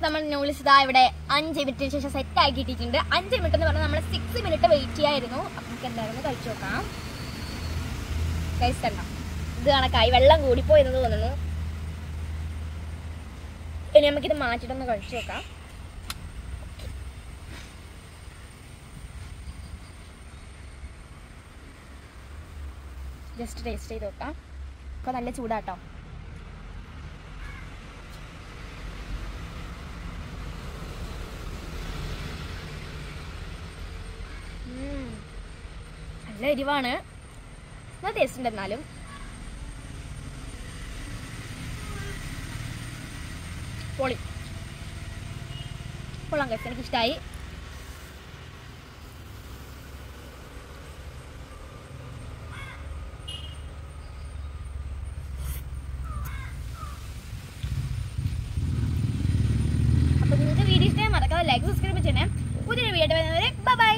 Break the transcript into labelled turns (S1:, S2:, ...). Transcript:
S1: നമ്മൾ നൂഡിൽസ് ഇതാ ഇവിടെ 5 മിനിറ്റിന് ശേഷം സെറ്റ് ആക്കിയിട്ടുണ്ട്. 5 മിനിറ്റ് എന്ന് പറഞ്ഞാൽ നമ്മൾ 6 മിനിറ്റ് വെയിറ്റ് ചെയ്യായിരുന്നു. അപ്പം നമുക്ക് എന്തായാലും കഴിച്ചു നോക്കാം. കഴിച്ചണ്ട ഇത് കണക്കായി വെള്ളം കൂടിപ്പോയെന്ന് തോന്നുന്നു. ഇനി നമുക്കിത് മാറ്റിയിട്ടൊന്ന് കഴിച്ചു നോക്കാം. ജസ്റ്റ് ടേസ്റ്റ് ചെയ്ത് നോക്കാം. ഇപ്പം നല്ല ചൂടാട്ടോ. നല്ല എരിവാണ്, നല്ല ടേസ്റ്റ് ഉണ്ട്. എന്നാലും പൊളി കൊള്ളാം കഴിച്ചു, എനിക്കിഷ്ടമായി. അപ്പോൾ നിങ്ങൾക്ക് വീഡിയോ ഇഷ്ടമായി മറക്കാതെ ലൈക്ക് സബ്സ്ക്രൈബ് ചെയ്യണേ. പുതിയൊരു വീഡിയോ വരുന്നവരെ ബൈ ബൈ.